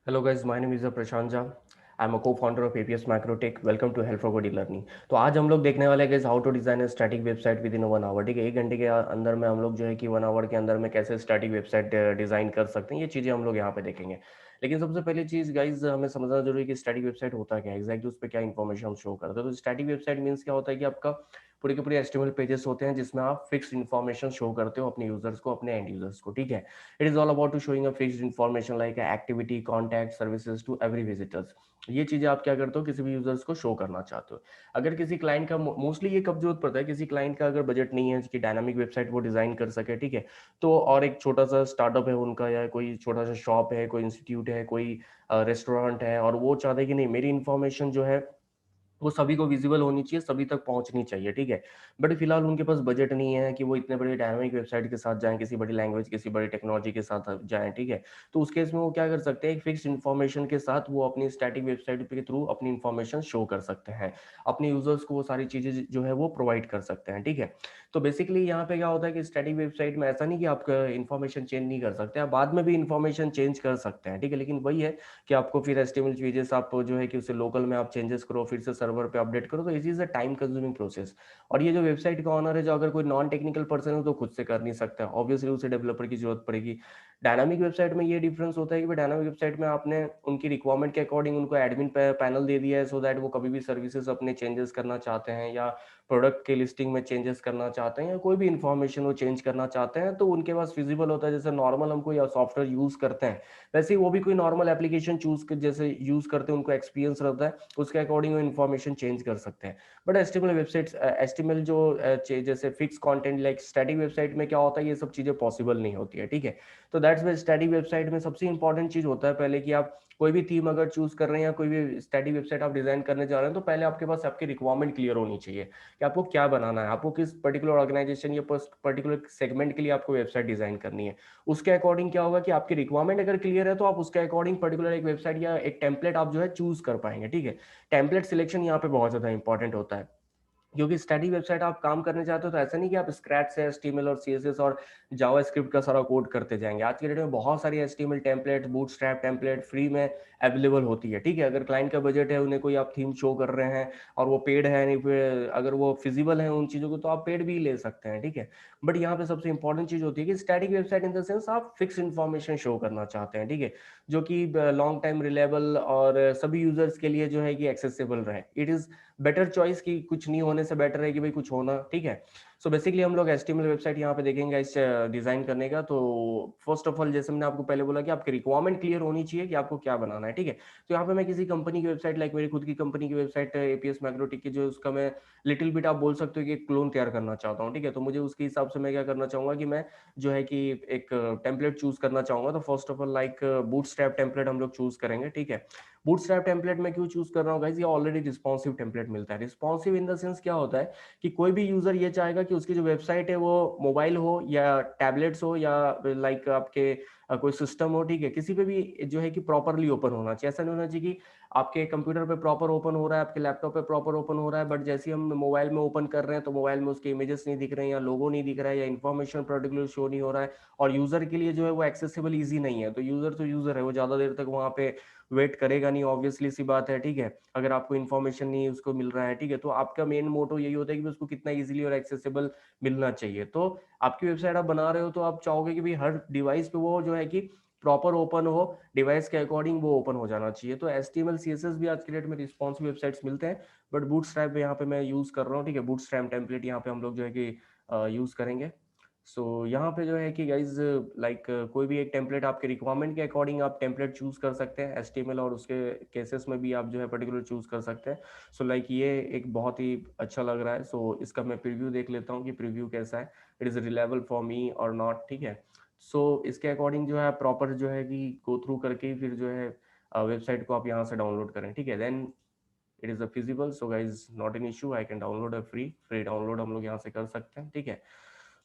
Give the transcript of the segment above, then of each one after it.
Hello guys, my name is Prashant Jha. I'm a co-founder of APS Macrotech. Welcome to Help for Body Learning. तो आज हम लोग देखने वाले हैं how to design a static website within 1 hour. ठीक है, 1 घंटे के अंदर में हम लोग जो है कि 1 आवर के अंदर में कैसे स्टैटिक वेबसाइट डिजाइन कर सकते हैं, ये चीज़ें हम लोग यहाँ पे देखेंगे। लेकिन सबसे पहली चीज़ गाइज हमें समझना जरूरी है कि स्टैटिक वेबसाइट होता क्या है, एग्जैक्टली उस पर क्या इन्फॉर्मेशन हम शो करते हैं। तो स्टैटिक वेबसाइट मीन्स क्या होता है कि आपका पूरे के पूरे एचटीएमएल पेजेस होते हैं जिसमें आप फिक्स्ड इन्फॉर्मेशन शो करते हो अपने यूजर्स को, अपने एंड यूजर्स को। ठीक है, it is all about to showing a fixed information like activity, contact, services to every visitors. ये चीजें आप क्या करते हो, किसी भी यूजर्स को शो करना चाहते हो। अगर किसी क्लाइंट का मोस्टली ये कब जरूरत पड़ता है, किसी क्लाइंट का अगर बजट नहीं है कि डायनामिक वेबसाइट वो डिजाइन कर सके। ठीक है, तो और एक छोटा सा स्टार्टअप है उनका, या कोई छोटा सा शॉप है, कोई इंस्टीट्यूट है, कोई रेस्टोरेंट है, और वो चाहते हैं कि नहीं मेरी इन्फॉर्मेशन जो है वो सभी को विजिबल होनी चाहिए, सभी तक पहुंचनी चाहिए। ठीक है, बट फिलहाल उनके पास बजट नहीं है कि वो इतने बड़े डायनामिक वेबसाइट के साथ जाएं, किसी बड़ी लैंग्वेज, किसी बड़ी टेक्नोलॉजी के साथ जाएं। ठीक है, तो उस केस में वो क्या कर सकते हैं, एक फिक्स इन्फॉर्मेशन के साथ वो अपनी स्टैटिक वेबसाइट के थ्रू अपनी इन्फॉर्मेशन शो कर सकते हैं, अपने यूजर्स को वो सारी चीजें जो है वो प्रोवाइड कर सकते हैं। ठीक है, तो बेसिकली यहाँ पे क्या होता है कि स्टैटिक वेबसाइट में ऐसा नहीं कि आप इन्फॉर्मेशन चेंज नहीं कर सकते, आप बाद में भी इन्फॉर्मेशन चेंज कर सकते हैं। ठीक है, लेकिन वही है कि आपको फिर एचटीएमएल चीजें आप जो है कि उसे लोकल में आप चेंजेस करो, फिर से सर्वर पे अपडेट करो, तो it is a time consuming process. और ये जो वेबसाइट का ऑनर है, जो अगर कोई नॉन टेक्निकल पर्सन है तो खुद से कर नहीं सकता, ऑब्वियसली उसे डेवलपर की जरूरत पड़ेगी। डायनामिक वेबसाइट में ये डिफरेंस होता है कि डायनामिक वेबसाइट में आपने उनकी रिक्वायरमेंट के अकॉर्डिंग उनको एडमिन पैनल दे दिया है, सो दैट वो कभी भी सर्विसेज अपने चेंजेस करना चाहते हैं, या प्रोडक्ट के लिस्टिंग में चेंजेस करना चाहते हैं, या कोई भी इंफॉर्मेशन वो चेंज करना चाहते हैं, तो उनके पास फिजिबल होता है। जैसे नॉर्मल हम कोई सॉफ्टवेयर यूज करते हैं, वैसे ही वो भी कोई नॉर्मल एप्लीकेशन चूज कर जैसे यूज करते हैं, उनको एक्सपीरियंस रहता है, उसके अकॉर्डिंग वो इन्फॉर्मेशन चेंज कर सकते हैं। बट एचटीएमएल वेबसाइट्स, एचटीएमएल जो जैसे fix content like static website में क्या होता है, ये सब चीजें पॉसिबल नहीं होती है। ठीक है, तो दैट्स वाई स्टैटिक वेबसाइट में सबसे इंपॉर्टेंट चीज होता है पहले कि आप कोई भी थीम अगर चूज कर रहे हैं, या कोई भी स्टैटिक वेबसाइट आप डिजाइन करने जा रहे हैं, तो पहले आपके पास आपकी रिक्वायरमेंट क्लियर होनी चाहिए कि आपको क्या बनाना है, आपको किस पर्टिकुलर ऑर्गेनाइजेशन या पर्टिकुलर सेगमेंट के लिए आपको वेबसाइट डिजाइन करनी है। उसके अकॉर्डिंग क्या होगा कि आपकी रिक्वायरमेंट अगर क्लियर है, तो आप उसके अकॉर्डिंग पर्टिकुलर एक वेबसाइट या एक टेम्पलेट आप जो है चूज कर पाएंगे। ठीक है, टेम्पलेट सिलेक्शन यहाँ पे बहुत ज्यादा इंपॉर्टेंट होता है, क्योंकि स्टडी वेबसाइट आप काम करने चाहते हो, तो ऐसा नहीं कि आप स्क्रैच से एचटीएमएल और सीएसएस और जावास्क्रिप्ट का सारा कोड करते जाएंगे। आज के डेट में बहुत सारी HTML template, bootstrap template free में अवेलेबल होती है। ठीक है, अगर क्लाइंट का बजट है, उन्हें कोई आप थीम शो कर रहे हैं और वो पेड है, नहीं फिर अगर वो फिजिबल है उन चीज़ों को, तो आप पेड भी ले सकते हैं। ठीक है, बट यहाँ पे सबसे इंपॉर्टेंट चीज़ होती है कि static website in the sense आप फिक्स इन्फॉर्मेशन शो करना चाहते हैं। ठीक है, जो कि लॉन्ग टाइम रिलेबल और सभी यूजर्स के लिए जो है कि एक्सेसिबल रहे। इट इज बेटर चॉइस कि कुछ नहीं होने से बेटर है कि भाई कुछ होना। ठीक है, सो बेसिकली हम लोग एचटीएमएल वेबसाइट यहाँ पे देखेंगे इस डिजाइन करने का। तो फर्स्ट ऑफ ऑल, जैसे मैंने आपको पहले बोला कि आपकी रिक्वायरमेंट क्लियर होनी चाहिए कि आपको क्या बनाना है। ठीक है, तो यहाँ पे मैं किसी कंपनी की वेबसाइट, लाइक मेरी खुद की कंपनी की वेबसाइट एपीएस मैग्रोटिक की, जो उसका मैं लिटिल बिट आप बोल सकते हो कि एक क्लोन तैयार करना चाहता हूँ। ठीक है, तो मुझे उसके हिसाब से मैं क्या करना चाहूंगा कि मैं जो है कि एक टेम्पलेट चूज करना चाहूंगा। तो first of all like bootstrap template हम लोग चूज करेंगे। ठीक है, बूटस्ट्रैप टेम्पलेट में क्यों चूज कर रहा हूँ गाइस, ये ऑलरेडी रिस्पॉन्सिव टेम्पलेट मिलता है। रिस्पॉन्सिव इन द सेंस क्या होता है कि कोई भी यूजर ये चाहेगा कि उसकी जो वेबसाइट है वो मोबाइल हो या टैबलेट्स हो या लाइक आपके कोई सिस्टम हो। ठीक है, किसी पे भी जो है कि प्रॉपरली ओपन होना चाहिए। ऐसा नहीं होना चाहिए कि आपके कंप्यूटर पे प्रॉपर ओपन हो रहा है, आपके लैपटॉप पे प्रॉपर ओपन हो रहा है, बट जैसे ही हम मोबाइल में ओपन कर रहे हैं तो मोबाइल में उसके इमेजेस नहीं दिख रहे हैं, या लोगो नहीं दिख रहा है, या इन्फॉर्मेशन पर्टिकुलर शो नहीं हो रहा है, और यूजर के लिए जो है वो एक्सेसिबल ईजी नहीं है। तो यूजर है, वो ज्यादा देर तक वहां पे वेट करेगा नहीं, ऑब्वियसली सी बात है। ठीक है, अगर आपको इन्फॉर्मेशन नहीं उसको मिल रहा है। ठीक है, तो आपका मेन मोटो यही होता है कि उसको कितना इजीली और एक्सेसिबल मिलना चाहिए। तो आपकी वेबसाइट आप बना रहे हो, तो आप चाहोगे कि भाई हर डिवाइस पे वो जो है कि प्रॉपर ओपन हो, डिवाइस के अकॉर्डिंग वो ओपन हो जाना चाहिए। तो एचटीएमएल सीएसएस भी आज के डेट में रिस्पॉन्सिव वेबसाइट्स मिलते हैं, बट बूटस्ट्रैप यहाँ पे मैं यूज कर रहा हूँ। ठीक है, बूटस्ट्रैप टेम्पलेट यहाँ पे हम लोग जो है कि यूज करेंगे। सो यहाँ पे जो है कि गाइज लाइक कोई भी एक टेम्पलेट आपके रिक्वायरमेंट के अकॉर्डिंग आप टेम्पलेट चूज कर सकते हैं एचटीएमएल, और उसके केसेस में भी आप जो है पर्टिकुलर चूज कर सकते हैं। सो लाइक ये एक बहुत ही अच्छा लग रहा है। सो इसका मैं प्रीव्यू देख लेता हूँ कि प्रीव्यू कैसा है, it is reliable for me और नॉट। ठीक है, सो इसके अकॉर्डिंग जो है प्रॉपर जो है कि गो थ्रू करके ही फिर जो है वेबसाइट को आप यहाँ से डाउनलोड करें। ठीक है, then it is a feasible. So guys not an issue, I can download a free download हम लोग यहाँ से कर सकते हैं। ठीक है,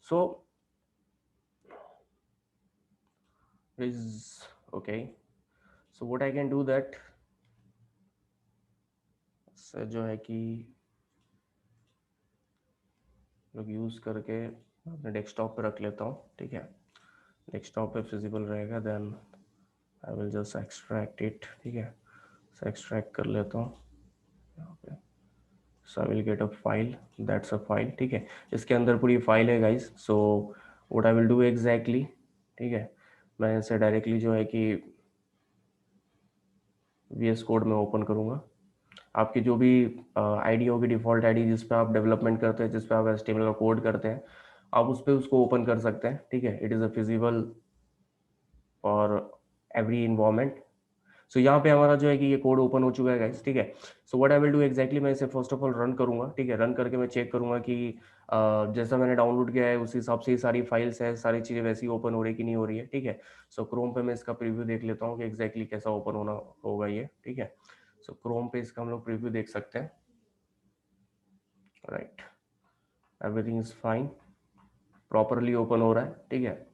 सो is okay, so what I can do that जो है कि लोग यूज़ करके अपने डेस्कटॉप पे रख लेता हूँ। ठीक है, डेस्कटॉप पे फिजिबल रहेगा, then I will just extract it, ठीक है, एक्सट्रैक्ट कर लेता हूँ यहाँ पे। So I will get a file, that's a file, ठीक है, इसके अंदर पूरी फाइल है guys. So what I will do exactly, ठीक है, मैं इसे डायरेक्टली जो है कि VS कोड में ओपन करूँगा। आपकी जो भी आईडी होगी, डिफ़ॉल्ट आईडी जिस पे आप डेवलपमेंट करते हैं, जिस पे आप HTML का कोड करते हैं, आप उस पे उसको ओपन कर सकते हैं, ठीक है। It is a feasible for every environment. So यहाँ पे हमारा जो है कि ये कोड ओपन हो चुका है गाइस, ठीक है। सो what I will do exactly, मैं इसे फर्स्ट ऑफ ऑल रन करूँगा, ठीक है। रन करके मैं चेक करूँगा कि जैसा मैंने डाउनलोड किया है उस हिसाब से ही सारी फाइल्स है, सारी चीज़ें वैसी ओपन हो रही है कि नहीं हो रही है, ठीक है। सो क्रोम पे मैं इसका प्रीव्यू देख लेता हूँ कि एग्जैक्टली कैसा ओपन होना होगा ये, ठीक है। सो क्रोम पे इसका हम लोग प्रीव्यू देख सकते हैं, right, everything is fine, properly open हो रहा है, ठीक है।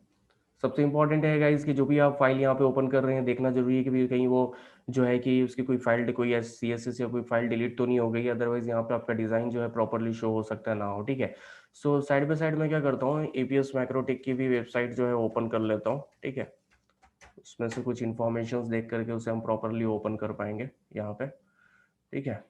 सबसे इंपॉर्टेंट है गाइस कि जो भी आप फाइल यहाँ पे ओपन कर रहे हैं, देखना जरूरी है कि भी कहीं वो जो है कि उसकी कोई फाइल, कोई CSS या कोई फाइल डिलीट तो नहीं हो गई, अदरवाइज यहाँ पे आपका डिज़ाइन जो है प्रॉपरली शो हो सकता है ना हो, ठीक है। सो साइड बाय साइड में क्या करता हूँ, APS मैक्रोटेक की भी वेबसाइट जो है ओपन कर लेता हूँ, ठीक है। उसमें से कुछ इन्फॉर्मेशन देख करके उसे हम प्रॉपरली ओपन कर पाएंगे यहाँ पे, ठीक है।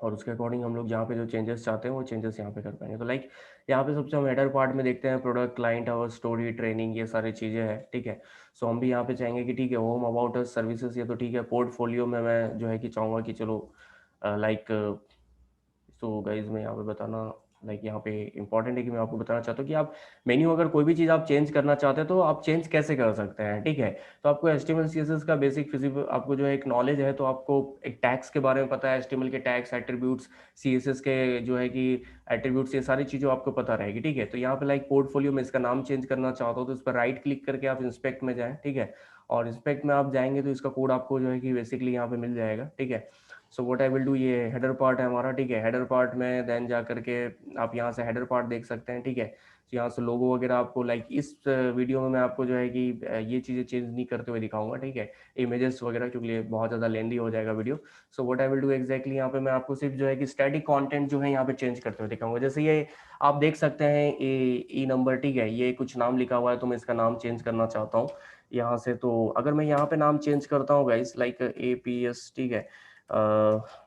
और उसके अकॉर्डिंग हम लोग यहाँ पे जो चेंजेस चाहते हैं वो चेंजेस यहाँ पे कर पाएंगे। तो लाइक यहाँ पे सबसे हम हेडर पार्ट में देखते हैं product, client, our, story, training, ये सारी चीज़ें हैं, ठीक है। सो हम भी यहाँ पे चाहेंगे कि ठीक है, होम, अबाउट अस, सर्विसेज, ये तो ठीक है। पोर्टफोलियो में मैं जो है कि चाहूँगा कि चलो लाइक, सो गाइज मैं यहाँ पे बताना, लाइक यहाँ पे इंपॉर्टेंट है कि मैं आपको बताना चाहता हूँ कि आप मेन्यू, अगर कोई भी चीज़ आप चेंज करना चाहते हैं तो आप चेंज कैसे कर सकते हैं, ठीक है। तो आपको HTML CSS का बेसिक फिजिबल आपको जो है एक नॉलेज है, तो आपको एक टैग्स के बारे में पता है, HTML के टैग्स, एट्रीब्यूट्स, CSS के जो है कि एट्रीब्यूट्स, ये सारी चीज़ें आपको पता रहेगी, ठीक है। तो यहाँ पे लाइक पोर्टफोलियो में इसका नाम चेंज करना चाहता हूँ तो इस पर राइट क्लिक करके आप इंस्पेक्ट में जाएँ, ठीक है। और इंस्पेक्ट में आप जाएंगे तो इसका कोड आपको जो है कि बेसिकली यहाँ पे मिल जाएगा, ठीक है। सो व्हाट आई विल डू, ये हेडर पार्ट है हमारा, ठीक है। हेडर पार्ट में देन जा करके आप यहाँ से हेडर पार्ट देख सकते हैं, ठीक है। तो यहाँ से लोगो वगैरह आपको लाइक इस वीडियो में मैं आपको जो है कि ये चीज़ें चेंज नहीं करते हुए दिखाऊंगा, ठीक है। इमेजेस वगैरह, क्योंकि ये बहुत ज़्यादा लेंदी हो जाएगा video. So what I will do exactly, यहाँ पे मैं आपको सिर्फ जो है कि स्टैटिक कंटेंट जो है यहाँ पे चेंज करते हुए दिखाऊंगा। जैसे ये आप देख सकते हैं ई नंबर, ठीक है, ये कुछ नाम लिखा हुआ है तो मैं इसका नाम चेंज करना चाहता हूँ यहाँ से। तो अगर मैं यहाँ पे नाम चेंज करता हूँ गाइस, लाइक APS, ठीक है,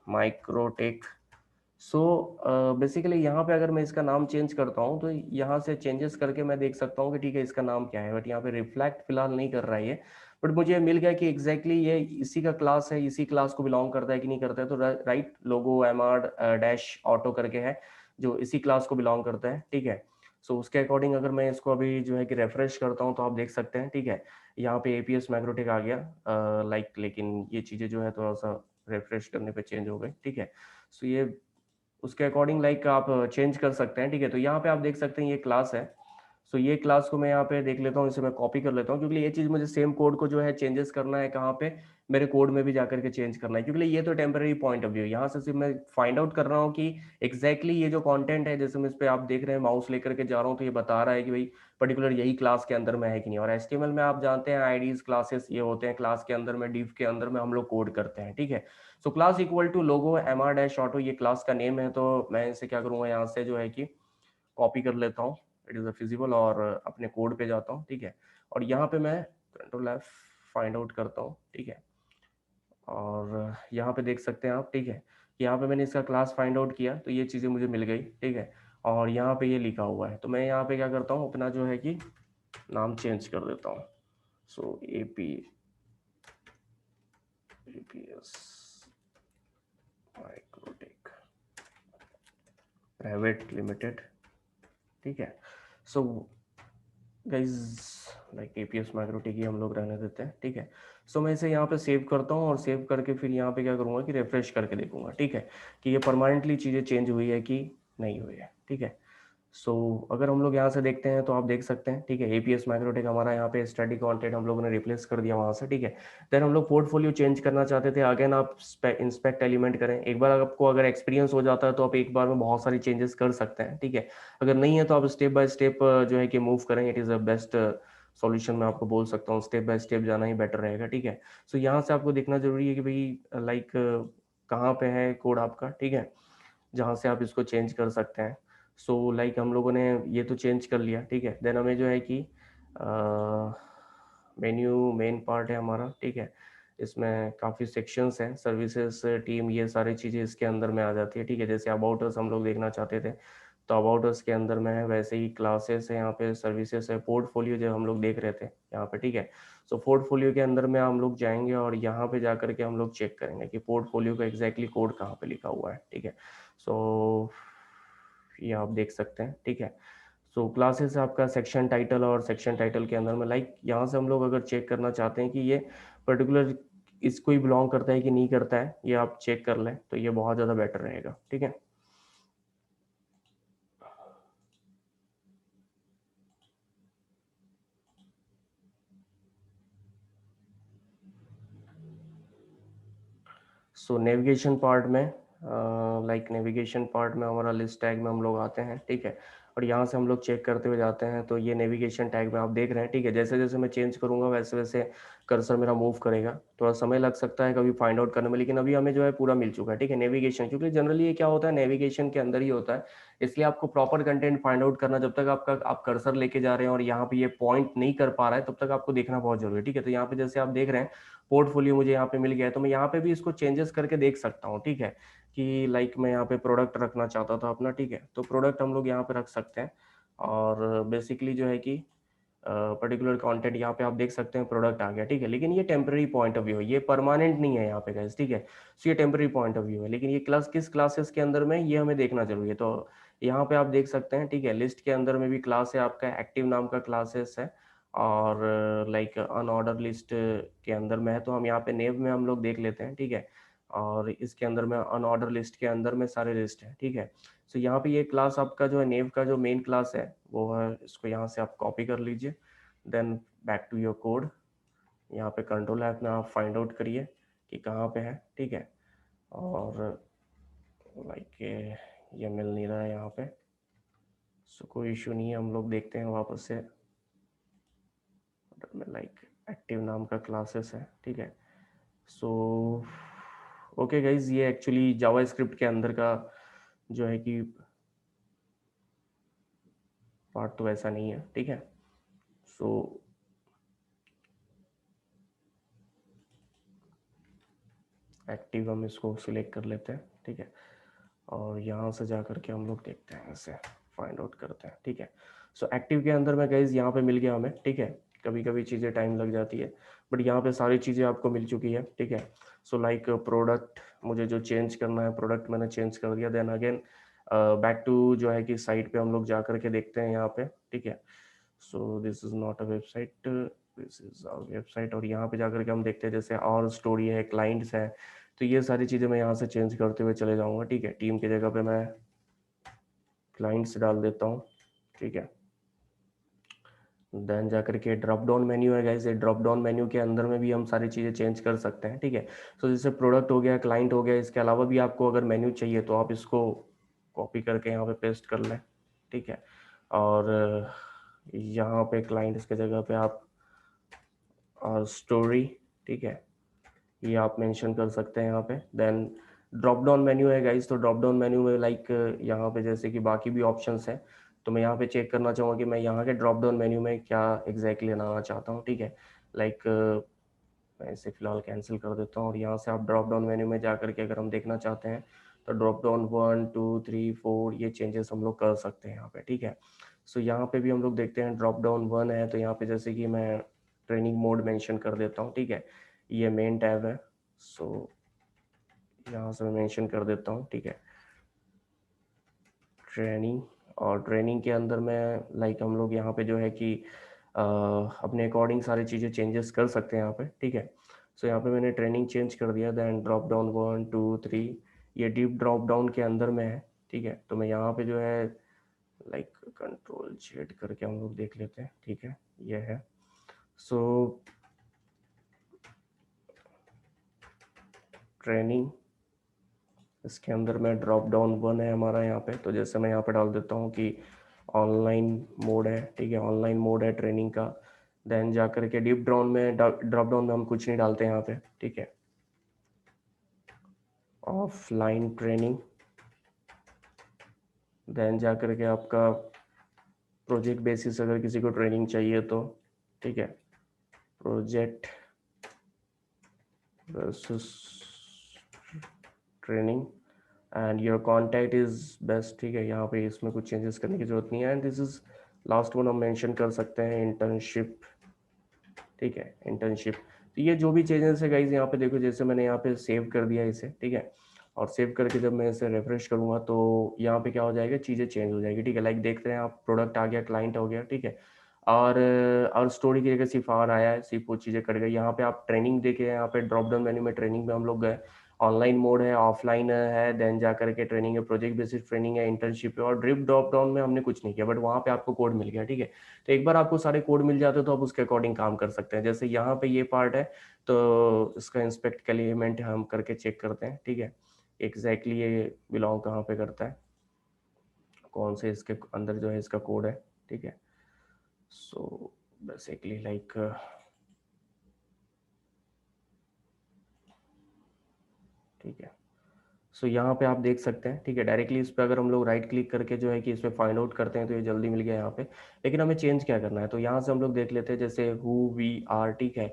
माइक्रोटेक। सो बेसिकली यहाँ पे अगर मैं इसका नाम चेंज करता हूँ तो यहाँ से चेंजेस करके मैं देख सकता हूँ कि ठीक है इसका नाम क्या है, बट यहाँ पे रिफ्लेक्ट फिलहाल नहीं कर रहा है ये। बट मुझे मिल गया कि एग्जैक्टली ये इसी का क्लास है, इसी क्लास को बिलोंग करता है कि नहीं करता है। तो राइट, लोगो MR डैश ऑटो करके है जो इसी क्लास को बिलोंग करता है, ठीक है। सो उसके अकॉर्डिंग अगर मैं इसको अभी जो है कि रेफ्रेश करता हूँ तो आप देख सकते हैं, ठीक है, यहाँ पे APS मैक्रोटेक आ गया, लाइक, लेकिन ये चीज़ें जो है थोड़ा सा रिफ्रेश करने पे चेंज हो गई, ठीक है। सो ये उसके अकॉर्डिंग लाइक आप चेंज कर सकते हैं, ठीक है। तो यहाँ पे आप देख सकते हैं ये क्लास है। सो ये क्लास को मैं यहाँ पे देख लेता हूँ, इसे मैं कॉपी कर लेता हूँ, क्योंकि ये चीज़ मुझे सेम कोड को जो है चेंजेस करना है कहाँ पे, मेरे कोड में भी जाकर के चेंज करना है, क्योंकि ये तो टेम्पररी पॉइंट ऑफ व्यू, यहाँ से सिर्फ मैं फाइंड आउट कर रहा हूँ कि एग्जैक्टली ये जो कंटेंट है, जैसे मैं इस पे आप देख रहे हैं माउस लेकर के जा रहा हूँ तो ये बता रहा है कि भाई पर्टिकुलर यही क्लास के अंदर में है कि नहीं। और HTML में आप जानते हैं आईडीज, क्लासेस ये होते हैं क्लास के अंदर में, डिव के अंदर में हम लोग कोड करते हैं, ठीक है। So class equal to logo MR dash auto, ये क्लास का नेम है। तो मैं इसे क्या करूँगा, यहाँ से जो है कि कॉपी कर लेता हूँ, इट इज़ अ फिजिबल, और अपने कोड पे जाता हूँ, ठीक है। और यहाँ पे मैं Ctrl+F फाइंड आउट करता हूँ, ठीक है। और यहाँ पे देख सकते हैं आप, ठीक है, यहाँ पे मैंने इसका क्लास फाइंड आउट किया तो ये चीज़ें मुझे मिल गई, ठीक है। और यहाँ पे ये लिखा हुआ है, तो मैं यहाँ पे क्या करता हूँ, अपना जो है कि नाम चेंज कर देता हूँ। So APS Microtek private limited, ठीक है। So guys like APS Microtek ही हम लोग रहने देते हैं, ठीक है। सो मैं इसे यहाँ पे सेव करता हूँ, और सेव करके फिर यहाँ पे क्या करूँगा कि रिफ्रेश करके देखूंगा, ठीक है, कि ये परमानेंटली चीज़ें चेंज हुई है कि नहीं हुई है, ठीक है। सो अगर हम लोग यहाँ से देखते हैं तो आप देख सकते हैं, ठीक है, APS माइक्रोटेक हमारा यहाँ पे स्टडी कंटेंट हम लोगों ने रिप्लेस कर दिया वहाँ से, ठीक है। देन हम लोग पोर्टफोलियो चेंज करना चाहते थे, अगेन आप इंस्पेक्ट एलिमेंट करें एक बार, आपको अगर एक्सपीरियंस हो जाता है तो आप एक बार में बहुत सारी चेंजेस कर सकते हैं, ठीक है। अगर नहीं है तो आप स्टेप बाय स्टेप जो है कि मूव करें, it is a best solution मैं आपको बोल सकता हूँ, स्टेप बाय स्टेप जाना ही बेटर रहेगा, ठीक है। सो यहाँ से आपको देखना जरूरी है कि भाई लाइक कहाँ पे है कोड आपका, ठीक है, जहाँ से आप इसको चेंज कर सकते हैं। सो लाइक हम लोगों ने ये तो चेंज कर लिया, ठीक है। देन हमें जो है कि मेन्यू मेन पार्ट है हमारा, ठीक है। इसमें काफ़ी सेक्शंस हैं, सर्विसेज टीम, ये सारी चीज़ें इसके अंदर में आ जाती है, ठीक है। जैसे अबाउट अस हम लोग देखना चाहते थे तो अबाउट अस के अंदर में है, वैसे ही क्लासेस है, यहाँ पे सर्विसेज है, पोर्टफोलियो जो हम लोग देख रहे थे यहाँ पे, ठीक है। सो पोर्टफोलियो के अंदर में हम लोग जाएंगे और यहाँ पे जा करके हम लोग चेक करेंगे कि पोर्टफोलियो का एग्जैक्टली कोड कहाँ पे लिखा हुआ है, ठीक है। सो ये आप देख सकते हैं, ठीक है। सो क्लासेस आपका सेक्शन टाइटल, और सेक्शन टाइटल के अंदर में लाइक यहाँ से हम लोग अगर चेक करना चाहते हैं कि ये पर्टिकुलर इसको ही बिलोंग करता है कि नहीं करता है, ये आप चेक कर लें तो ये बहुत ज़्यादा बेटर रहेगा, ठीक है। सो नेविगेशन पार्ट में लाइक नेविगेशन पार्ट में हमारा लिस्ट टैग में हम लोग आते हैं, ठीक है। और यहाँ से हम लोग चेक करते हुए जाते हैं तो ये नेविगेशन टैग में आप देख रहे हैं, ठीक है। जैसे जैसे मैं चेंज करूँगा वैसे वैसे कर्सर मेरा मूव करेगा, थोड़ा समय लग सकता है कभी फाइंड आउट करने में, लेकिन अभी हमें जो है पूरा मिल चुका है, ठीक है। नेविगेशन, क्योंकि जनरली ये क्या होता है, नेविगेशन के अंदर ही होता है, इसलिए आपको प्रॉपर कंटेंट फाइंड आउट करना, जब तक आप कर्सर लेके जा रहे हैं और यहाँ पे ये पॉइंट नहीं कर पा रहा है तब तक आपको देखना बहुत जरूरी है, ठीक है। तो यहाँ पे जैसे आप देख रहे हैं पोर्टफोलियो मुझे यहाँ पे मिल गया है, तो मैं यहाँ पे भी इसको चेंजेस करके देख सकता हूँ, ठीक है। कि लाइक मैं यहाँ पे प्रोडक्ट रखना चाहता था अपना, ठीक है, तो प्रोडक्ट हम लोग यहाँ पे रख सकते हैं। और बेसिकली जो है कि पर्टिकुलर कंटेंट यहाँ पे आप देख सकते हैं प्रोडक्ट आ गया, ठीक है। लेकिन ये टेम्पररी पॉइंट ऑफ व्यू है, ये परमानेंट नहीं है यहाँ पे गाइस, ठीक है। सो ये टेम्पररी पॉइंट ऑफ व्यू है, लेकिन ये क्लास किस क्लासेस के अंदर में ये हमें देखना जरूरी है। तो यहाँ पे आप देख सकते हैं, ठीक है, लिस्ट के अंदर में भी क्लास है आपका, एक्टिव नाम का क्लासेस है। और लाइक अनऑर्डर लिस्ट के अंदर में है, तो हम यहाँ पे नेव में हम लोग देख लेते हैं, ठीक है। और इसके अंदर में अनऑर्डर लिस्ट के अंदर में सारे लिस्ट है, ठीक है। सो यहाँ पे ये क्लास आपका जो है नेव का जो मेन क्लास है वो है, इसको यहाँ से आप कॉपी कर लीजिए। Then back to your code, यहाँ पे कंट्रोल ऐप में आप फाइंड आउट करिए कि कहाँ पे है, ठीक है। और लाइक ये मिल नहीं रहा है यहाँ पे, सो कोई इशू नहीं है, हम लोग देखते हैं वापस से। लाइक एक्टिव नाम का क्लासेस है, ठीक है। सो ओके गाइज, ये एक्चुअली जावा स्क्रिप्ट के अंदर का जो है कि पार्ट तो ऐसा नहीं है, ठीक है। सो एक्टिव हम इसको सिलेक्ट कर लेते हैं, ठीक है। और यहाँ से जा करके हम लोग देखते हैं, ऐसे फाइंड आउट करते हैं, ठीक है। सो एक्टिव के अंदर में गाइज यहाँ पे मिल गया हमें, ठीक है। कभी कभी चीज़ें टाइम लग जाती है, बट यहाँ पे सारी चीज़ें आपको मिल चुकी है, ठीक है। सो लाइक प्रोडक्ट मुझे जो चेंज करना है, प्रोडक्ट मैंने चेंज कर दिया। देन अगेन बैक टू जो है कि साइट पे हम लोग जा करके देखते हैं यहाँ पे, ठीक है। So this is not a website, this is a website. और यहाँ पे जा करके हम देखते हैं जैसे और स्टोरी है, क्लाइंट्स है, तो ये सारी चीज़ें मैं यहाँ से चेंज करते हुए चले जाऊँगा, ठीक है। टीम की जगह पे मैं क्लाइंट्स डाल देता हूँ, ठीक है। देन जा करके ड्रॉप डाउन मेन्यू है गाइस, ये ड्रॉप डाउन मेन्यू के अंदर में भी हम सारी चीज़ें चेंज कर सकते हैं, ठीक है। सो जैसे प्रोडक्ट हो गया, क्लाइंट हो गया, इसके अलावा भी आपको अगर मेन्यू चाहिए तो आप इसको कॉपी करके यहाँ पे पेस्ट कर लें, ठीक है। और यहाँ पे क्लाइंट्स की जगह पे आप और स्टोरी, ठीक है, ये आप मेंशन कर सकते हैं यहाँ पे। देन ड्रॉप डाउन मेन्यू है गाइस, तो ड्रॉप डाउन मेन्यू में लाइक यहाँ पे जैसे कि बाकी भी ऑप्शंस हैं, तो मैं यहाँ पे चेक करना चाहूँगा कि मैं यहाँ के ड्रॉप डाउन मेन्यू में क्या एग्जैक्टली लाना चाहता हूँ, ठीक है। लाइक मैं इसे फिलहाल कैंसिल कर देता हूँ, और यहाँ से आप ड्रॉप डाउन मेन्यू में जा करके अगर हम देखना चाहते हैं तो ड्रॉप डाउन 1 2 3 4 ये चेंजेस हम लोग कर सकते हैं यहाँ पे, ठीक है। सो यहाँ पे भी हम लोग देखते हैं ड्रॉप डाउन 1 है, तो यहाँ पे जैसे कि मैं ट्रेनिंग मोड मेंशन कर देता हूँ, ठीक है। ये मेन टैब है, सो यहाँ से मैं मेंशन कर देता हूँ, ठीक है, ट्रेनिंग। और ट्रेनिंग के अंदर में लाइक हम लोग यहाँ पे जो है कि अपने अकॉर्डिंग सारी चीज़ें चेंजेस कर सकते हैं यहाँ पे, ठीक है। सो यहाँ पे मैंने ट्रेनिंग चेंज कर दिया। देन ड्रॉप डाउन 1 2 3 ये डीप ड्रॉप डाउन के अंदर में है, ठीक है। तो मैं यहाँ पे जो है लाइक कंट्रोल जेड करके हम लोग देख लेते हैं, ठीक है, ये है। सो ट्रेनिंग, इसके अंदर में ड्रॉप डाउन 1 है हमारा यहाँ पे, तो जैसे मैं यहाँ पे डाल देता हूँ कि ऑनलाइन मोड है, ठीक है, ऑनलाइन मोड है ट्रेनिंग का। देन जा करके डीप डाउन में, ड्रॉप डाउन में हम कुछ नहीं डालते यहाँ पे, ठीक है। ऑफलाइन ट्रेनिंग, देन जा करके आपका प्रोजेक्ट बेसिस अगर किसी को ट्रेनिंग चाहिए तो, ठीक है, project versus training and your contact is best. ठीक है, यहाँ पे इसमें कुछ चेंजेस करने की जरूरत नहीं है। And this is last one हम मेंशन कर सकते हैं, इंटर्नशिप। ठीक है, इंटर्नशिप। तो ये जो भी चेंजेस है गाइज, यहाँ पे देखो, जैसे मैंने यहाँ पे सेव कर दिया इसे। ठीक है, और सेव करके जब मैं इसे रिफ्रेश करूंगा तो यहाँ पे क्या हो जाएगा, चीज़ें चेंज हो जाएगी। ठीक है, लाइक देखते हैं आप, प्रोडक्ट आ गया, क्लाइंट हो गया। ठीक है, और स्टोरी की जगह सिर्फ आर आया है, सिर्फ वो चीज़ें कट गई। यहाँ पे आप ट्रेनिंग देखे, यहाँ पे ड्रॉप डाउन मेन्यू में ट्रेनिंग में हम लोग गए, ऑनलाइन मोड है, ऑफलाइन है, देन जा करके ट्रेनिंग है, प्रोजेक्ट बेसिस ट्रेनिंग है, इंटर्नशिप है, और ड्रिप ड्रॉप डाउन में हमने कुछ नहीं किया, बट वहाँ पे आपको कोड मिल गया। ठीक है, तो एक बार आपको सारे कोड मिल जाते हैं तो आप उसके अकॉर्डिंग काम कर सकते हैं। जैसे यहाँ पे ये पार्ट है, तो इसका इंस्पेक्ट का एलिमेंट हम करके चेक करते हैं। ठीक है, एग्जैक्टली ये बिलोंग कहाँ पे करता है, कौन से इसके अंदर जो है इसका कोड है। ठीक है, सो बेसिकली लाइक ठीक है, सो यहाँ पे आप देख सकते हैं। ठीक है, डायरेक्टली इस पर अगर हम लोग राइट क्लिक करके जो है कि इस पर फाइंड आउट करते हैं तो ये जल्दी मिल गया यहाँ पे। लेकिन हमें चेंज क्या करना है, तो यहाँ से हम लोग देख लेते हैं, जैसे हु वी आर। ठीक है,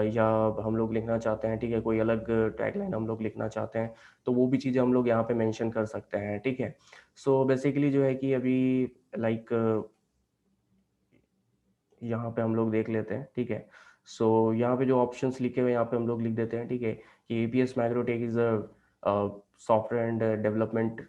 या हम लोग लिखना चाहते हैं, ठीक है, कोई अलग टैगलाइन हम लोग लिखना चाहते हैं, तो वो भी चीज़ें हम लोग यहाँ पे मेंशन कर सकते हैं। ठीक है, सो बेसिकली जो है कि अभी लाइक यहाँ पे हम लोग देख लेते हैं। ठीक है, सो यहाँ पे जो ऑप्शंस लिखे हुए हैं यहाँ पे हम लोग लिख देते हैं। ठीक है, कि एपीएस Microtek is a software and development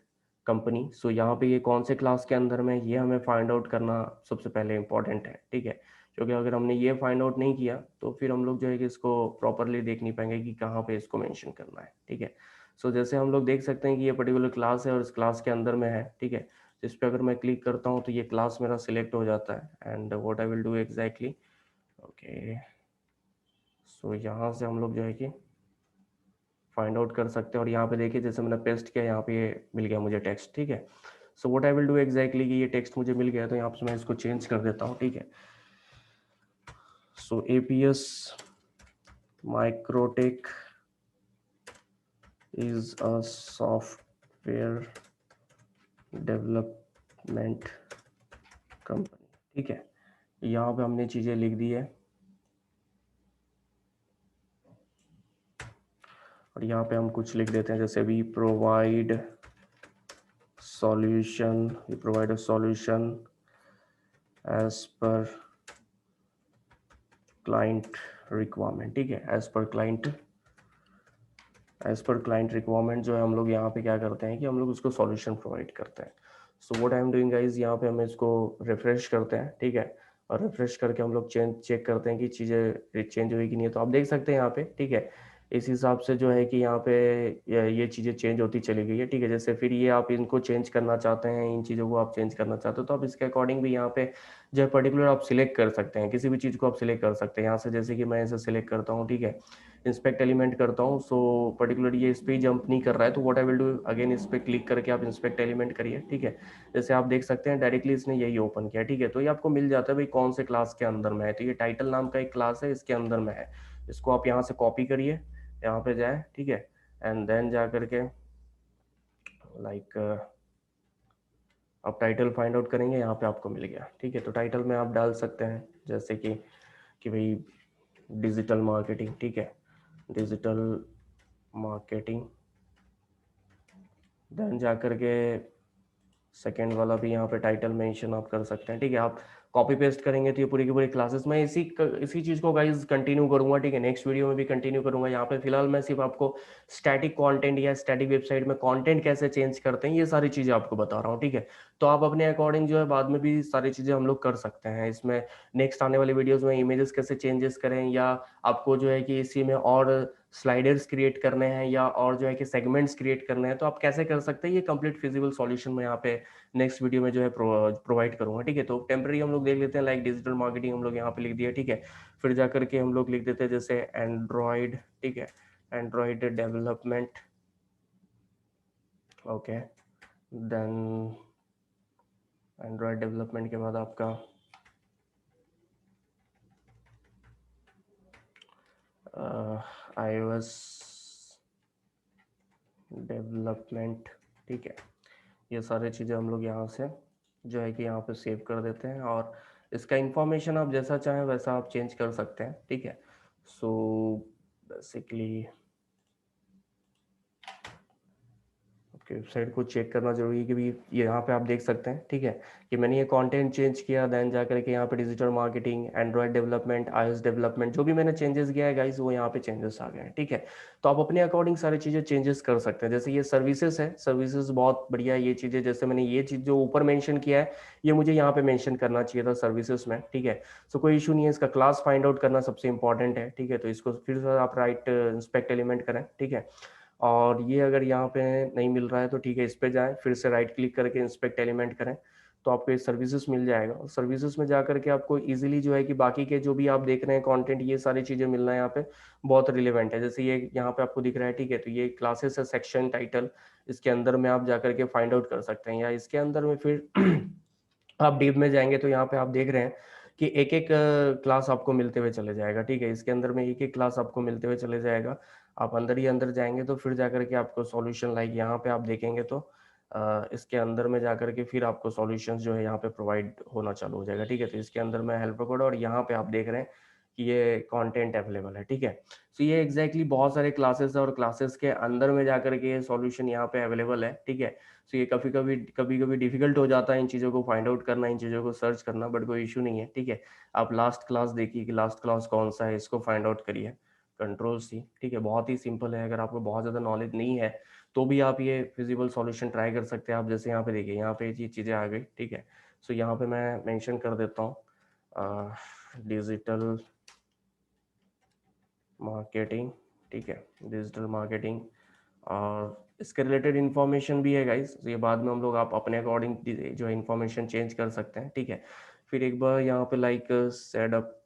company. So यहाँ पे ये कौन से क्लास के अंदर में, ये हमें फाइंड आउट करना सबसे पहले इम्पॉर्टेंट है। ठीक है, क्योंकि अगर हमने ये फाइंड आउट नहीं किया तो फिर हम लोग जो है कि इसको प्रॉपरली देख नहीं पाएंगे कि कहाँ पे इसको मेंशन करना है। ठीक है, सो जैसे हम लोग देख सकते हैं कि ये पर्टिकुलर क्लास है और इस क्लास के अंदर में है। ठीक है, इस पर अगर मैं क्लिक करता हूँ तो ये क्लास मेरा सिलेक्ट हो जाता है। And what I will do exactly, okay, so यहाँ से हम लोग जो है कि फाइंड आउट कर सकते हैं। और यहाँ पे देखिए, जैसे मैंने पेस्ट किया, यहाँ पे ये मिल गया मुझे टेक्स्ट। ठीक है, सो what I will do exactly, कि ये टेक्स्ट मुझे मिल गया तो यहाँ पे मैं इसको चेंज कर देता हूँ। ठीक है, सो एपीएस Microtek is a software development company. ठीक है, यहाँ पे हमने चीज़ें लिख दी है, और यहाँ पे हम कुछ लिख देते हैं, जैसे we provide a solution as per client requirement। ठीक है, एज पर क्लाइंट रिक्वायरमेंट जो है हम लोग यहाँ पे क्या करते हैं कि हम लोग उसको सॉल्यूशन प्रोवाइड करते हैं। सो what I am doing guys, यहाँ पे हम इसको रिफ्रेश करते हैं। ठीक है, और रिफ्रेश करके हम लोग चेक करते हैं कि चीज़ें चेंज हुई कि नहीं है। तो आप देख सकते हैं यहाँ पे। ठीक है, इस हिसाब से जो है कि यहाँ पे ये चीज़ें चेंज होती चली गई है। ठीक है, जैसे फिर ये आप इनको चेंज करना चाहते हैं, इन चीज़ों को आप चेंज करना चाहते हो तो आप इसके अकॉर्डिंग भी यहाँ पे जो है पर्टिकुलर आप सिलेक्ट कर सकते हैं, किसी भी चीज़ को आप सिलेक्ट कर सकते हैं यहाँ से। जैसे कि मैं इसे सिलेक्ट करता हूँ, ठीक है, इंस्पेक्ट एलिमेंट करता हूँ, सो पर्टिकुलर ये इस पर जंप नहीं कर रहा है, तो what I will do again, इस पर क्लिक करके आप इंस्पेक्ट एलिमेंट करिए। ठीक है, जैसे आप देख सकते हैं डायरेक्टली इसने यही ओपन किया। ठीक है, तो ये आपको मिल जाता है भाई कौन से क्लास के अंदर में है। तो ये टाइटल नाम का एक क्लास है, इसके अंदर में है। इसको आप यहाँ से कॉपी करिए, यहाँ पे जाए। ठीक है, एंड देन जा करके लाइक आप टाइटल फाइंड आउट करेंगे, यहाँ पे आपको मिल गया। ठीक है, तो टाइटल में आप डाल सकते हैं जैसे कि भाई डिजिटल मार्केटिंग। ठीक है, डिजिटल मार्केटिंग, देन जा करके सेकेंड वाला भी यहाँ पे टाइटल मेंशन आप कर सकते हैं। ठीक है, आप कॉपी पेस्ट करेंगे तो ये पूरी की पूरी क्लासेस, मैं इसी चीज़ को गाइज कंटिन्यू करूंगा। ठीक है, नेक्स्ट वीडियो में भी कंटिन्यू करूंगा। यहाँ पे फिलहाल मैं सिर्फ आपको स्टैटिक कंटेंट या स्टैटिक वेबसाइट में कंटेंट कैसे चेंज करते हैं ये सारी चीज़ें आपको बता रहा हूँ। ठीक है, तो आप अपने अकॉर्डिंग जो है बाद में भी सारी चीज़ें हम लोग कर सकते हैं इसमें। नेक्स्ट आने वाले वीडियोज़ में इमेजेस कैसे चेंजेस करें, या आपको जो है कि इसी में और स्लाइडर्स क्रिएट करने हैं, या और जो है कि सेगमेंट्स क्रिएट करने हैं, तो आप कैसे कर सकते हैं, ये कंप्लीट फिजिबल सॉल्यूशन में यहाँ पे नेक्स्ट वीडियो में जो है प्रोवाइड करूंगा। ठीक है, तो टेम्पररी हम लोग देख लेते हैं, लाइक डिजिटल मार्केटिंग हम लोग यहाँ पे लिख दिया। ठीक है, फिर जा करके हम लोग लिख देते हैं जैसे एंड्रॉयड। ठीक है, Android development, okay, then Android development के बाद आपका iOS डेवलपमेंट। ठीक है, ये सारी चीज़ें हम लोग यहाँ से जो है कि यहाँ पे सेव कर देते हैं। और इसका इंफॉर्मेशन आप जैसा चाहें वैसा आप चेंज कर सकते हैं, ठीक है। सो बेसिकली आपके वेबसाइट को चेक करना जरूरी है कि भी ये यहाँ पे आप देख सकते हैं, ठीक है, कि मैंने ये कंटेंट चेंज किया, देन जा करके यहाँ पे digital marketing, Android development, iOS development, जो भी मैंने चेंजेस किया है गाइस वो यहाँ पे चेंजेस आ गए हैं, ठीक है। तो आप अपने अकॉर्डिंग सारी चीज़ें चेंजेस कर सकते हैं। जैसे ये सर्विसेज है, सर्विसेज बहुत बढ़िया ये चीज़ें, जैसे मैंने ये चीज़ जो ऊपर मेंशन किया है ये मुझे यहाँ पे मेंशन करना चाहिए था सर्विसेज में, ठीक है। सो कोई इशू नहीं है, इसका क्लास फाइंड आउट करना सबसे इंपॉर्टेंट है, ठीक है। तो इसको फिर से आप राइट इंस्पेक्ट एलिमेंट करें, ठीक है। और ये अगर यहाँ पे नहीं मिल रहा है तो ठीक है, इस पे जाएं, फिर से राइट क्लिक करके इंस्पेक्ट एलिमेंट करें, तो आपको ये सर्विसेज मिल जाएगा। और सर्विसेज में जा करके आपको इजीली जो है कि बाकी के जो भी आप देख रहे हैं कंटेंट, ये सारी चीज़ें मिलना है यहाँ पे बहुत रिलेवेंट है। जैसे ये यहाँ पे आपको दिख रहा है, ठीक है, तो ये क्लासेस है, सेक्शन टाइटल, इसके अंदर में आप जा करके फाइंड आउट कर सकते हैं, या इसके अंदर में फिर आप डीप में जाएंगे तो यहाँ पे आप देख रहे हैं कि एक एक क्लास आपको मिलते हुए चले जाएगा, ठीक है। इसके अंदर में एक एक क्लास आपको मिलते हुए चले जाएगा। आप अंदर ही अंदर जाएंगे तो फिर जाकर के आपको सॉल्यूशन, लाइक यहाँ पे आप देखेंगे तो इसके अंदर में जाकर के फिर आपको सॉल्यूशंस जो है यहाँ पे प्रोवाइड होना चालू हो जाएगा, ठीक है। तो इसके अंदर में हेल्प कोड, और यहाँ पे आप देख रहे हैं कि ये कंटेंट अवेलेबल है, ठीक है। तो ये एग्जैक्टली बहुत सारे क्लासेस है, और क्लासेस के अंदर में जाकर के ये सॉल्यूशन यहाँ पे अवेलेबल है, ठीक है। तो ये कभी कभी डिफिकल्ट हो जाता है इन चीज़ों को फाइंड आउट करना, इन चीज़ों को सर्च करना, बट कोई इशू नहीं है, ठीक है। आप लास्ट क्लास देखिए कि लास्ट क्लास कौन सा है, इसको फाइंड आउट करिए, कंट्रोल C, ठीक है। बहुत ही सिंपल है, अगर आपको बहुत ज़्यादा नॉलेज नहीं है तो भी आप ये फिजिबल सॉल्यूशन ट्राई कर सकते हैं। आप जैसे यहाँ पे देखिए, यहाँ पे ये चीज़ें आ गई, ठीक है। सो यहाँ पे मैं मेंशन कर देता हूँ डिजिटल मार्केटिंग, ठीक है, डिजिटल मार्केटिंग, और इसके रिलेटेड इन्फॉर्मेशन भी है गाइस, ये बाद में हम लोग आप अपने अकॉर्डिंग जो है इन्फॉर्मेशन चेंज कर सकते हैं, ठीक है। फिर एक बार यहाँ पे लाइक सेटअप,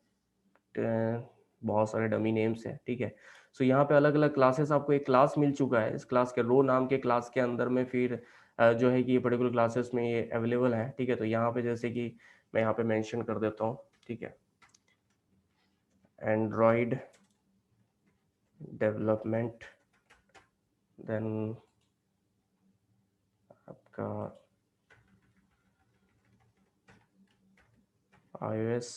बहुत सारे डमी नेम्स हैं, ठीक है। सो यहाँ पे अलग अलग क्लासेस, आपको एक क्लास मिल चुका है, इस क्लास के रो नाम के क्लास के अंदर में फिर जो है कि ये पर्टिकुलर क्लासेस में ये अवेलेबल है, ठीक है। तो यहाँ पे जैसे कि मैं यहाँ पे मेंशन कर देता हूँ, ठीक है, एंड्रॉयड डेवलपमेंट, देन आपका iOS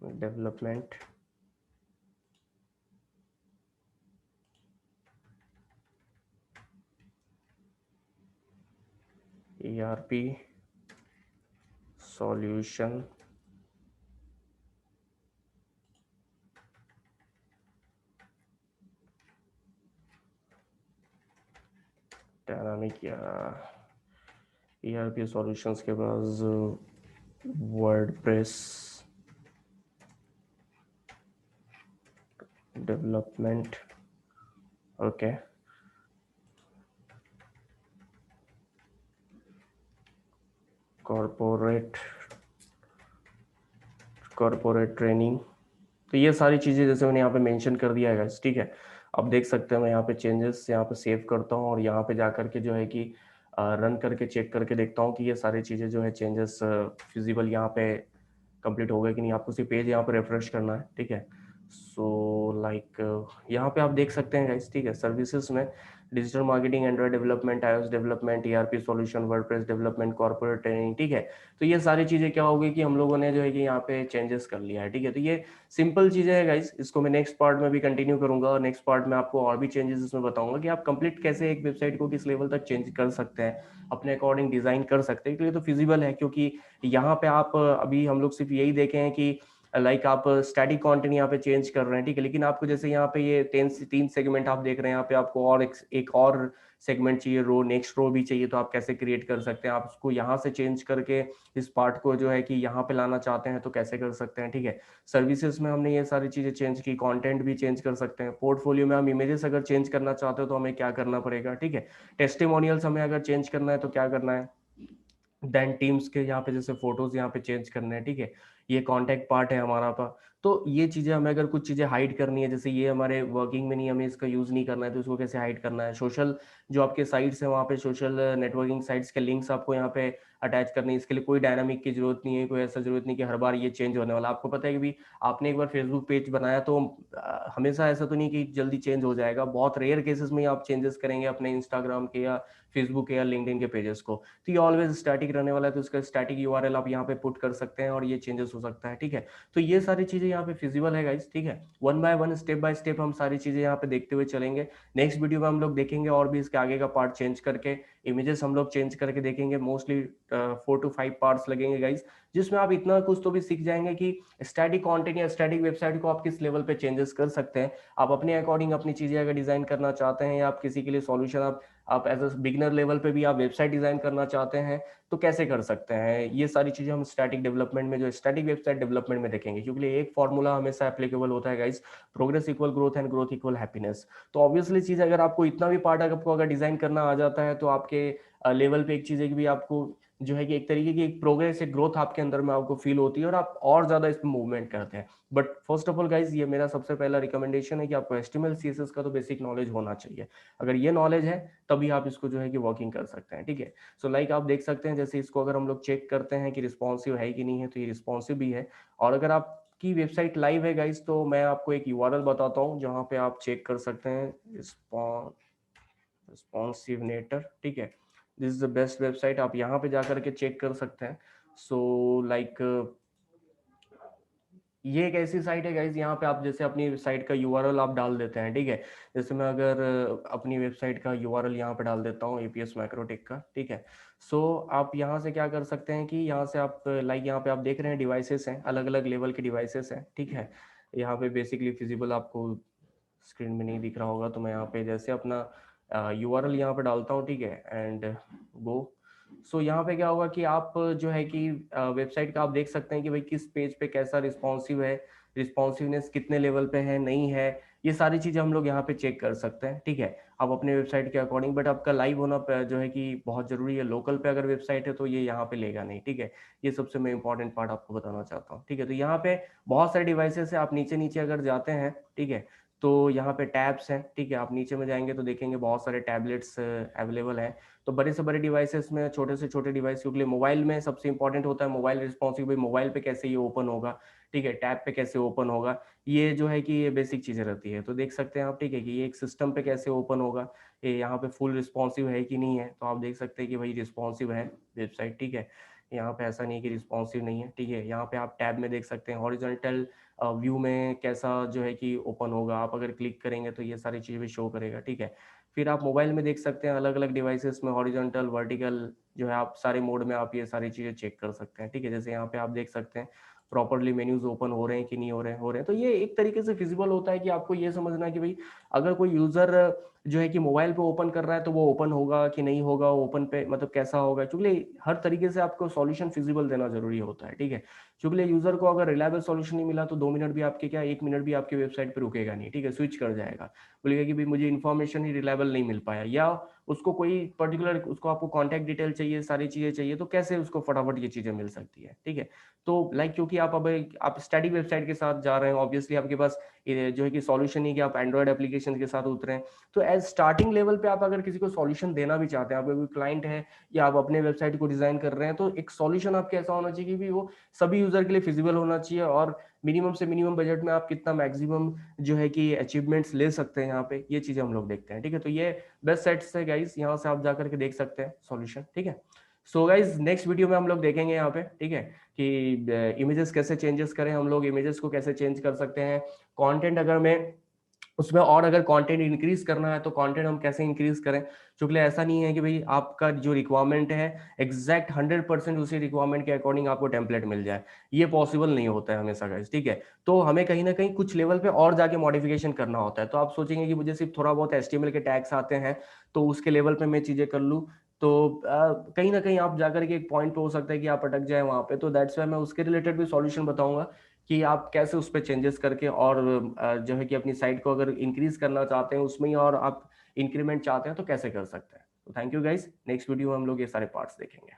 development, ERP solution, dynamic ERP solutions के बाद WordPress development, okay, corporate training. तो ये सारी चीज़ें जैसे मैंने यहाँ पे मेंशन कर दिया है गाइस, ठीक है। अब देख सकते हैं, मैं यहाँ पे चेंजेस यहाँ पे सेव करता हूँ, और यहाँ पे जा करके जो है कि रन करके चेक करके देखता हूँ कि ये सारी चीज़ें जो है चेंजेस फिजिबल यहाँ पे कंप्लीट हो गए कि नहीं। आपको सिर्फ पेज यहाँ पे रिफ्रेश करना है, ठीक है। सो लाइक यहाँ पे आप देख सकते हैं गाइस, ठीक है, सर्विसेज में digital marketing, Android development, iOS development, ERP solution, WordPress development, corporate training, ठीक है। तो ये सारी चीज़ें क्या होगी कि हम लोगों ने जो है कि यहाँ पे चेंजेस कर लिया है, ठीक है। तो ये सिंपल चीज़ें हैं गाइस, इसको मैं नेक्स्ट पार्ट में भी कंटिन्यू करूंगा, और नेक्स्ट पार्ट में आपको और भी चेंजेस इसमें बताऊंगा कि आप कंप्लीट कैसे एक वेबसाइट को किस लेवल तक चेंज कर सकते हैं, अपने अकॉर्डिंग डिजाइन कर सकते हैं। तो ये तो फिजिबल है, क्योंकि यहाँ पे आप अभी हम लोग सिर्फ यही देखे हैं कि लाइक आप स्टैटिक कंटेंट यहाँ पे चेंज कर रहे हैं, ठीक है। लेकिन आपको जैसे यहाँ पे ये तीन सेगमेंट आप देख रहे हैं, यहाँ पे आपको और एक और सेगमेंट चाहिए, रो, नेक्स्ट रो भी चाहिए, तो आप कैसे क्रिएट कर सकते हैं। आप उसको यहाँ से चेंज करके इस पार्ट को जो है कि यहाँ पे लाना चाहते हैं तो कैसे कर सकते हैं, ठीक है। सर्विसेज में हमने ये सारी चीजें चेंज की, कंटेंट भी चेंज कर सकते हैं। पोर्टफोलियो में हम इमेजेस अगर चेंज करना चाहते हो तो हमें क्या करना पड़ेगा, ठीक है। टेस्टिमोनियल्स हमें अगर चेंज करना है तो क्या करना है, देन टीम्स के यहाँ पे जैसे फोटोज यहाँ पे चेंज करने हैं, ठीक है। ये कॉन्टैक्ट पार्ट है हमारा का। तो ये चीज़ें हमें अगर कुछ चीज़ें हाइड करनी है, जैसे ये हमारे वर्किंग में नहीं, हमें इसका यूज़ नहीं करना है, तो इसको कैसे हाइड करना है। सोशल जो आपके साइट्स हैं वहाँ पे सोशल नेटवर्किंग साइट्स के लिंक्स आपको यहाँ पे अटैच करनी है। इसके लिए कोई डायनामिक की जरूरत नहीं है, कोई ऐसा जरूरत नहीं कि हर बार ये चेंज होने वाला। आपको पता है कि भी आपने एक बार फेसबुक पेज बनाया तो हमेशा ऐसा तो नहीं कि जल्दी चेंज हो जाएगा। बहुत रेयर केसेस में ही आप चेंजेस करेंगे अपने इंस्टाग्राम के या फेसबुक के या लिंक्डइन के पेजेस को। तो ये ऑलवेज स्टैटिक रहने वाला है, तो इसका स्टैटिक यूआरएल आप यहाँ पे पुट कर सकते हैं और ये चेंजेस हो सकता है, ठीक है। तो ये सारी चीजें यहाँ पे फिजिबल है गाइस, ठीक है। One by one, step by step हम सारी चीजें यहाँ पे देखते हुए चलेंगे। नेक्स्ट वीडियो में हम लोग देखेंगे और भी इसके आगे का पार्ट चेंज करके, इमेजेस हम लोग चेंज करके देखेंगे। मोस्टली 4 to 5 पार्ट्स लगेंगे गाइस, जिसमें आप इतना कुछ तो भी सीख जाएंगे कि स्टैटिक कंटेंट या स्टैटिक वेबसाइट को आप किस लेवल पे चेंजेस कर सकते हैं। आप अपने अकॉर्डिंग अपनी चीजें अगर डिजाइन करना चाहते हैं, या आप किसी के लिए सॉल्यूशन आप एज अ बिगिनर लेवल पे भी आप वेबसाइट डिजाइन करना चाहते हैं, तो कैसे कर सकते हैं। ये सारी चीजें हम स्टैटिक डेवलपमेंट में, जो स्टैटिक वेबसाइट डेवलपमेंट में देखेंगे, क्योंकि एक फॉर्मूला हमेशा एप्लीकेबल होता है guys, progress equal growth and growth equal happiness. तो ऑब्वियसली चीज, अगर आपको इतना भी पार्ट आपको अगर डिजाइन करना आ जाता है, तो आपके लेवल पे एक चीज है कि भी आपको जो है कि एक तरीके की एक प्रोग्रेस, एक ग्रोथ आपके अंदर में आपको फील होती है और आप और ज्यादा इसमें मूवमेंट करते हैं। But first of all guys, ये मेरा सबसे पहला रिकमेंडेशन है कि आपको HTML CSS का तो बेसिक नॉलेज होना चाहिए। अगर ये नॉलेज है तभी आप इसको जो है कि वर्किंग कर सकते हैं, ठीक है। सो लाइक आप देख सकते हैं, जैसे इसको अगर हम लोग चेक करते हैं कि रिस्पॉन्सिव है कि नहीं है, तो ये रिस्पॉन्सिव भी है। और अगर आपकी वेबसाइट लाइव है गाइज, तो मैं आपको एक यूआरएल बताता हूँ जहाँ पे आप चेक कर सकते हैं, रिस्पॉन्सिव नेटर, ठीक है। This is the best website, आप यहाँ पे जाकर के चेक कर सकते हैं। सो लाइक ये एक ऐसी साइट है गाइज, यहाँ पे आप जैसे अपनी साइट का यूआरएल आप डाल देते हैं, ठीक है। जैसे मैं अगर अपनी वेबसाइट का यूआरएल यहाँ पे डाल देता हूँ, एपीएस मैक्रोटेक का, ठीक है। सो आप यहाँ से क्या कर सकते हैं कि यहाँ से आप लाइक यहाँ पे आप देख रहे हैं डिवाइसेस हैं, अलग अलग लेवल के डिवाइसेस हैं, ठीक है। यहाँ पे बेसिकली फिजिबल आपको स्क्रीन में नहीं दिख रहा होगा, तो मैं यहाँ पे जैसे अपना यूआरएल यहाँ पे डालता हूँ, ठीक है, एंड गो। सो यहाँ पे क्या होगा कि आप जो है कि वेबसाइट का आप देख सकते हैं कि भाई किस पेज पे कैसा रिस्पॉन्सिव है, रिस्पॉन्सिवनेस कितने लेवल पे है, नहीं है। ये सारी चीजें हम लोग यहाँ पे चेक कर सकते हैं, ठीक है, आप अपने वेबसाइट के अकॉर्डिंग। बट आपका लाइव होना जो है कि बहुत जरूरी है। लोकल पे अगर वेबसाइट है तो ये यहाँ पे लेगा नहीं, ठीक है। ये सबसे मैं इंपॉर्टेंट पार्ट आपको बताना चाहता हूँ, ठीक है। तो यहाँ पे बहुत सारे डिवाइसेस है, आप नीचे नीचे अगर जाते हैं, ठीक है, तो यहाँ पे टैब्स हैं, ठीक है। आप नीचे में जाएंगे तो देखेंगे बहुत सारे टैबलेट्स अवेलेबल हैं। तो बड़े से बड़े डिवाइसेस में, छोटे से छोटे डिवाइस के लिए मोबाइल में सबसे इंपॉर्टेंट होता है मोबाइल रिस्पॉन्सिव, भाई मोबाइल पे कैसे ये ओपन होगा, ठीक है, टैब पे कैसे ओपन होगा। ये जो है कि ये बेसिक चीजें रहती है। तो देख सकते हैं आप, ठीक है, कि ये एक सिस्टम पे कैसे ओपन होगा, ये यहाँ पे फुल रिस्पॉन्सिव है कि नहीं है। तो आप देख सकते हैं कि भाई रिस्पॉन्सिव है वेबसाइट, ठीक है। यहाँ पे ऐसा नहीं है कि रिस्पॉन्सिव नहीं है, ठीक है। यहाँ पे आप टैब में देख सकते हैं हॉरिजॉन्टल व्यू में कैसा जो है कि ओपन होगा। आप अगर क्लिक करेंगे तो ये सारी चीज़ें शो करेगा, ठीक है। फिर आप मोबाइल में देख सकते हैं अलग अलग डिवाइसेस में हॉरिजॉन्टल, वर्टिकल, जो है आप सारे मोड में आप ये सारी चीज़ें चेक कर सकते हैं, ठीक है। जैसे यहाँ पे आप देख सकते हैं प्रॉपरली मेन्यूज ओपन हो रहे हैं कि नहीं हो रहे हैं। तो ये एक तरीके से फिजिबल होता है कि आपको ये समझना है कि भाई अगर कोई यूजर जो है कि मोबाइल पे ओपन कर रहा है तो वो ओपन होगा कि नहीं होगा, ओपन पे मतलब कैसा होगा। क्योंकि हर तरीके से आपको सॉल्यूशन फिजिबल देना जरूरी होता है, ठीक है। क्योंकि यूजर को अगर रिलायबल सॉल्यूशन नहीं मिला तो 2 मिनट भी आपके, क्या 1 मिनट भी आपके वेबसाइट पे रुकेगा नहीं, ठीक है, स्विच कर जाएगा। बोलेगा कि भाई मुझे इन्फॉर्मेशन ही रिलायबल नहीं मिल पाया, या उसको कोई पर्टिकुलर, उसको आपको कॉन्टैक्ट डिटेल चाहिए, सारी चीजें चाहिए, तो कैसे उसको फटाफट ये चीजें मिल सकती है, ठीक है। तो लाइक क्योंकि आप अब आप स्टडी वेबसाइट के साथ जा रहे हैं, ऑब्वियसली आपके पास जो है कि सॉल्यूशन ही कि आप एंड्रॉइड एप्लीकेशन के साथ उतरे हैं। तो एज स्टार्टिंग लेवल पे आप अगर किसी को सॉल्यूशन देना भी चाहते हैं, आपका कोई क्लाइंट है या आप अपने वेबसाइट को डिजाइन कर रहे हैं, तो एक सॉल्यूशन आपके ऐसा होना चाहिए कि भी वो सभी यूजर के लिए फिजिबल होना चाहिए, और मिनिमम से मिनिमम बजट में आप कितना मैक्सिमम जो है कि अचीवमेंट्स ले सकते हैं यहाँ पे, ये चीजें हम लोग देखते हैं, ठीक है। तो ये बेस्ट सेट्स है गाइस, यहाँ से आप जाकर के देख सकते हैं सॉल्यूशन, ठीक है। सो गाइज नेक्स्ट वीडियो में हम लोग देखेंगे यहाँ पे, ठीक है, कि इमेजेस कैसे चेंजेस करें, हम लोग इमेजेस को कैसे चेंज कर सकते हैं। कंटेंट अगर मैं उसमें और अगर कंटेंट इंक्रीज करना है तो कंटेंट हम कैसे इंक्रीज करें। क्योंकि ऐसा नहीं है कि भाई आपका जो रिक्वायरमेंट है एग्जैक्ट 100% उसी रिक्वायरमेंट के अकॉर्डिंग आपको टेम्पलेट मिल जाए, ये पॉसिबल नहीं होता है हमेशा गाइस, ठीक है। तो हमें कहीं ना कहीं कुछ लेवल पे और जाके मॉडिफिकेशन करना होता है। तो आप सोचेंगे कि मुझे सिर्फ थोड़ा बहुत HTML के टैग्स आते हैं तो उसके लेवल पे मैं चीजें कर लूँ, तो कहीं ना कहीं आप जाकर के एक पॉइंट पे हो सकता है कि आप अटक जाए वहां पे। तो दैट्स वाई मैं उसके रिलेटेड भी सॉल्यूशन बताऊंगा कि आप कैसे उस पर चेंजेस करके, और जो है कि अपनी साइट को अगर इंक्रीज करना चाहते हैं उसमें ही, और आप इंक्रीमेंट चाहते हैं तो कैसे कर सकते हैं। तो thank you guys, next video में हम लोग ये सारे पार्ट्स देखेंगे।